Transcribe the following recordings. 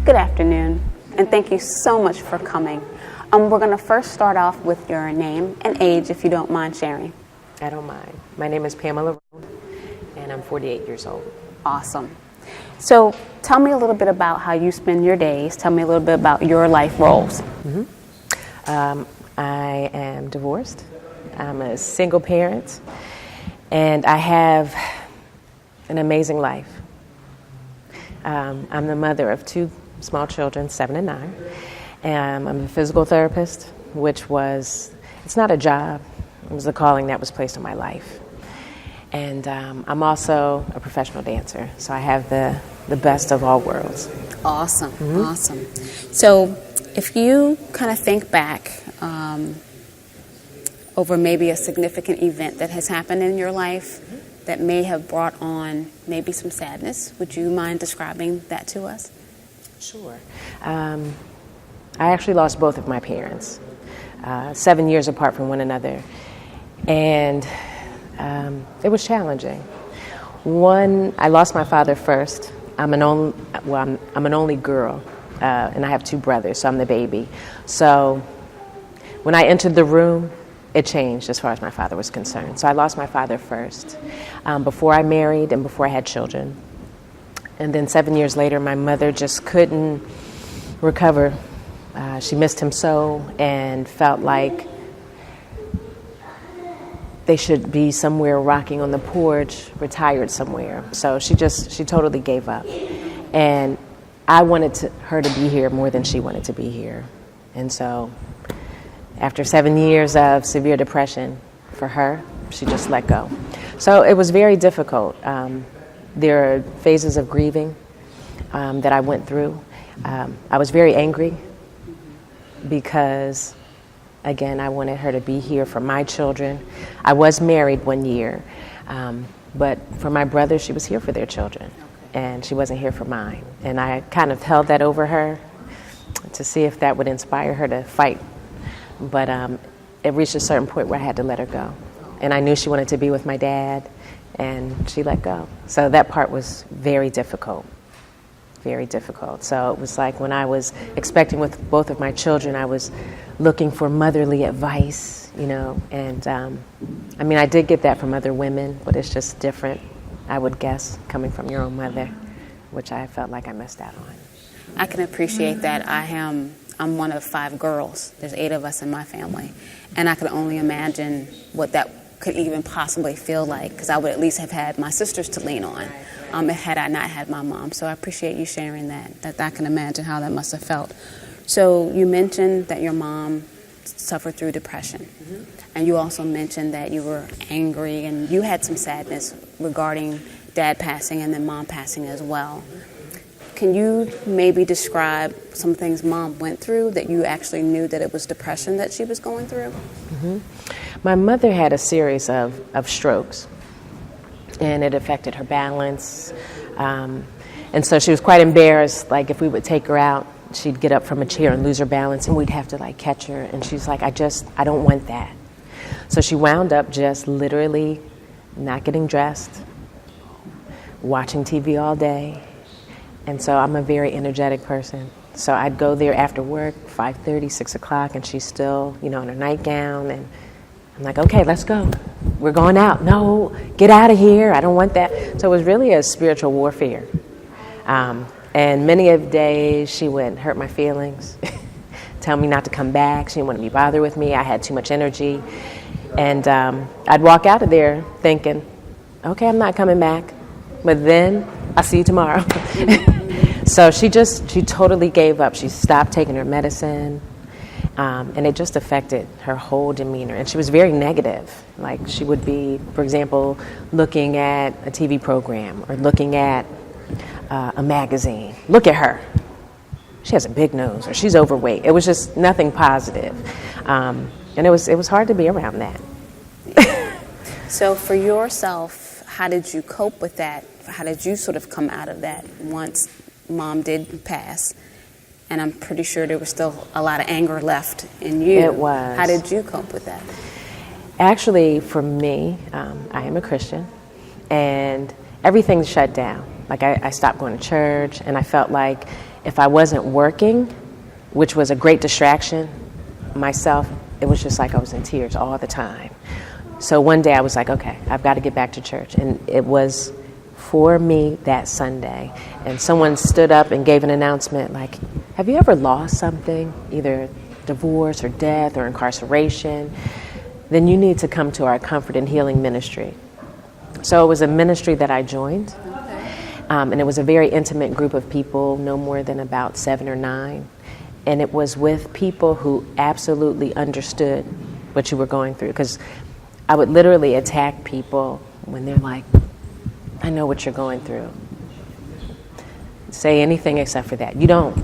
Good afternoon, and thank you so much for coming. We're going to first start off with your name and age, if you don't mind sharing. I don't mind. My name is Pamela, and I'm 48 years old. Awesome. So tell me a little bit about how you spend your days. Tell me a little bit about your life roles. I am divorced. I'm a single parent, and I have an amazing life. I'm the mother of two small children, 7 and 9. And I'm a physical therapist, which was, it's not a job, it was a calling that was placed on my life. And I'm also a professional dancer, so I have the best of all worlds. Awesome, awesome. So if you kind of think back over maybe a significant event that has happened in your life that may have brought on maybe some sadness, would you mind describing that to us? Sure. I actually lost both of my parents, 7 years apart from one another, and it was challenging. One, I lost my father first. I'm an only girl, and I have 2 brothers, so I'm the baby. So when I entered the room, it changed as far as my father was concerned. So I lost my father first, before I married and before I had children. And then 7 years later, my mother just couldn't recover. She missed him so and felt like they should be somewhere rocking on the porch, retired somewhere. So she totally gave up. And I wanted her to be here more than she wanted to be here. And so after 7 years of severe depression for her, she just let go. So it was very difficult. There are phases of grieving that I went through. I was very angry because, again, I wanted her to be here for my children. I was married 1 year, but for my brothers, she was here for their children, and she wasn't here for mine. And I kind of held that over her to see if that would inspire her to fight. But it reached a certain point where I had to let her go. And I knew she wanted to be with my dad, and she let go. So that part was very difficult, very difficult. So it was like when I was expecting with both of my children, I was looking for motherly advice, and I mean, I did get that from other women, but it's just different, I would guess, coming from your own mother, which I felt like I missed out on. I can appreciate that. I'm one of 5 girls. There's 8 of us in my family. And I could only imagine what that could even possibly feel like, because I would at least have had my sisters to lean on had I not had my mom. So I appreciate you sharing that I can imagine how that must have felt. So you mentioned that your mom suffered through depression. And you also mentioned that you were angry and you had some sadness regarding dad passing and then mom passing as well. Can you maybe describe some things mom went through that you actually knew that it was depression that she was going through? My mother had a series of strokes, and it affected her balance. And so she was quite embarrassed. Like if we would take her out, she'd get up from a chair and lose her balance, and we'd have to catch her. And she's like, I don't want that. So she wound up just literally not getting dressed, watching TV all day. And so I'm a very energetic person. So I'd go there after work, 5:30, 6 o'clock, and she's still, in her nightgown. And I'm like, okay, let's go. We're going out. No, get out of here. I don't want that. So it was really a spiritual warfare. And many of the days she would hurt my feelings, tell me not to come back. She didn't want to be bothered with me. I had too much energy. And I'd walk out of there thinking, okay, I'm not coming back. But then I'll see you tomorrow. So she totally gave up. She stopped taking her medicine, and it just affected her whole demeanor. And she was very negative. Like she would be, for example, looking at a TV program or looking at a magazine. Look at her. She has a big nose, or she's overweight. It was just nothing positive. And it was hard to be around that. So for yourself, how did you cope with that? How did you sort of come out of that once mom did pass? And I'm pretty sure there was still a lot of anger left in you. It was. How did you cope with that? Actually, for me, I am a Christian, and everything shut down. Like I stopped going to church, and I felt like if I wasn't working, which was a great distraction, myself, it was just like I was in tears all the time. So one day I was like, okay, I've got to get back to church. And it was for me that Sunday. And someone stood up and gave an announcement like, have you ever lost something, either divorce or death or incarceration? Then you need to come to our Comfort and Healing ministry. So it was a ministry that I joined. And it was a very intimate group of people, no more than about 7 or 9. And it was with people who absolutely understood what you were going through. Because I would literally attack people when they're like, I know what you're going through. Say anything except for that. You don't.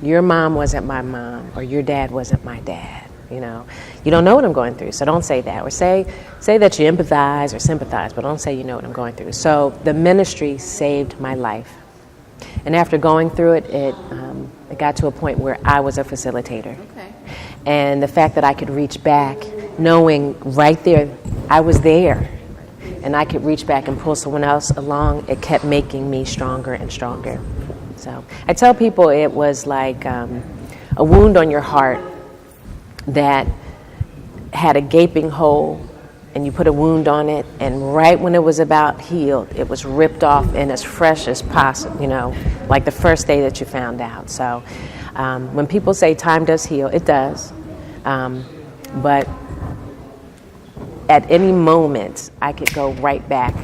Your mom wasn't my mom, or your dad wasn't my dad. You know, you don't know what I'm going through, so don't say that. Or say that you empathize or sympathize, but don't say you know what I'm going through. So the ministry saved my life. And after going through it, it got to a point where I was a facilitator. Okay. And the fact that I could reach back, knowing right there, I was there, and I could reach back and pull someone else along, it kept making me stronger and stronger. So I tell people it was like a wound on your heart that had a gaping hole, and you put a wound on it, and right when it was about healed, it was ripped off and as fresh as possible, you know, like the first day that you found out. So when people say time does heal, it does. But at any moment, I could go right back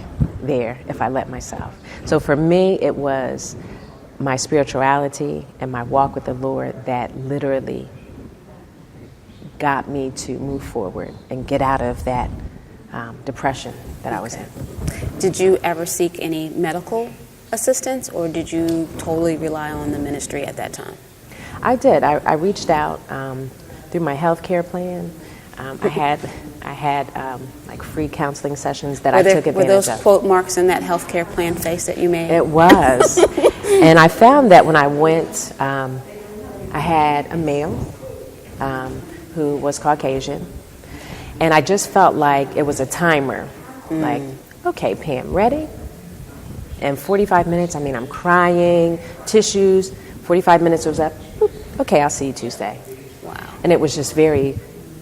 there if I let myself. So for me, it was my spirituality and my walk with the Lord that literally got me to move forward and get out of that depression that I was in. Did you ever seek any medical assistance, or did you totally rely on the ministry at that time? I did. I reached out through my health care plan. I had like free counseling sessions that I took advantage of. Were those quote marks in that health care plan face that you made? It was. And I found that when I went, I had a male who was Caucasian, and I just felt like it was a timer. Like, okay, Pam, ready? And 45 minutes, I mean, I'm crying, tissues, 45 minutes was up, boop, okay, I'll see you Tuesday. Wow. And it was just very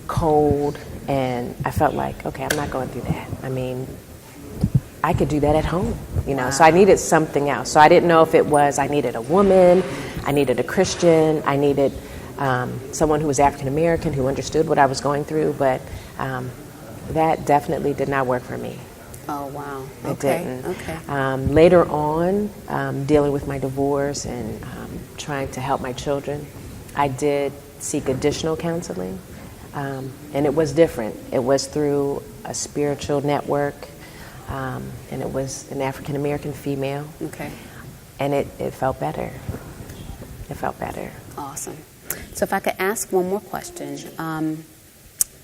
cold, and I felt like, okay, I'm not going through that. I mean, I could do that at home, you know. Wow. So I needed something else. So I didn't know if it was I needed a woman, I needed a Christian, I needed someone who was African American who understood what I was going through, but that definitely did not work for me. Oh, wow. It didn't. Okay. Later on, dealing with my divorce and trying to help my children, I did seek additional counseling, and it was different. It was through a spiritual network, and it was an African American female. Okay. And it felt better. It felt better. Awesome. So if I could ask one more question,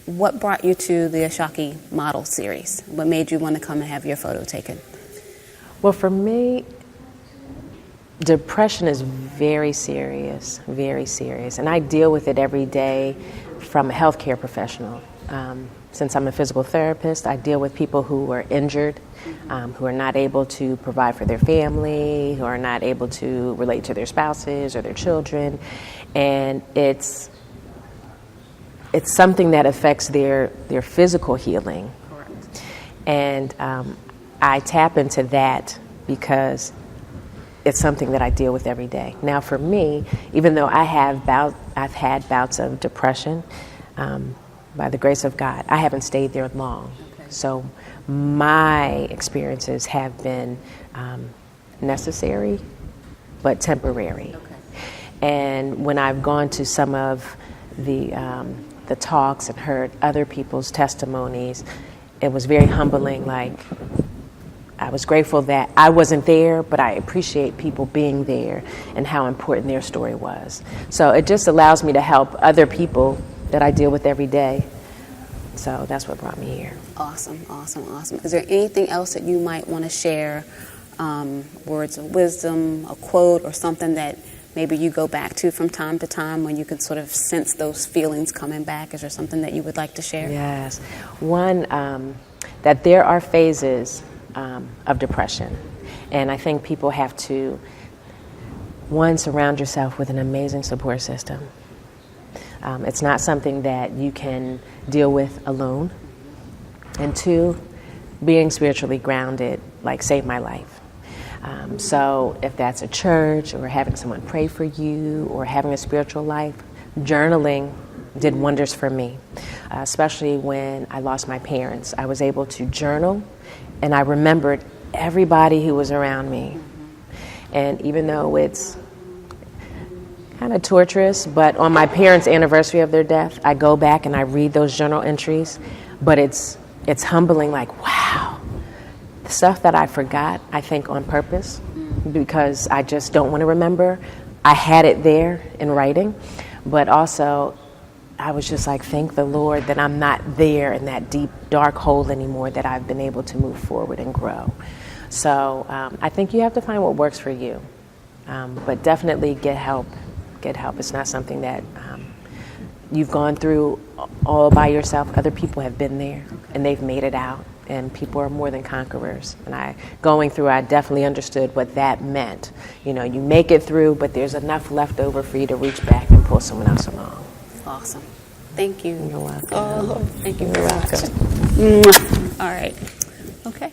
what brought you to the Ashaki Model Series? What made you want to come and have your photo taken? Well, for me, depression is very serious, and I deal with it every day from a healthcare professional. Since I'm a physical therapist, I deal with people who are injured, who are not able to provide for their family, who are not able to relate to their spouses or their children, and it's something that affects their physical healing. Correct. And I tap into that because it's something that I deal with every day. Now, for me, even though I've had bouts of depression, by the grace of God, I haven't stayed there long. Okay. So my experiences have been necessary, but temporary. Okay. And when I've gone to some of the talks and heard other people's testimonies, it was very humbling. Like, I was grateful that I wasn't there, but I appreciate people being there and how important their story was. So it just allows me to help other people that I deal with every day. So that's what brought me here. Awesome. Is there anything else that you might want to share, words of wisdom, a quote, or something that maybe you go back to from time to time when you can sort of sense those feelings coming back? Is there something that you would like to share? Yes. One, that there are phases of depression. And I think people have to one, surround yourself with an amazing support system. It's not something that you can deal with alone. And two, being spiritually grounded, like, saved my life. So if that's a church or having someone pray for you or having a spiritual life, journaling did wonders for me, especially when I lost my parents. I was able to journal, and I remembered everybody who was around me. And even though it's kind of torturous, but on my parents' anniversary of their death, I go back and I read those journal entries, but it's humbling, like, wow, the stuff that I forgot, I think on purpose, because I just don't want to remember. I had it there in writing, but also I was just like, thank the Lord that I'm not there in that deep, dark hole anymore, that I've been able to move forward and grow. So I think you have to find what works for you, but definitely get help. Get help. It's not something that you've gone through all by yourself. Other people have been there, and they've made it out, and people are more than conquerors. And I definitely understood what that meant. You know, you make it through, but there's enough left over for you to reach back and pull someone else along. Awesome. Thank you. You're welcome. Oh, thank you You're very welcome. much. All right. Okay.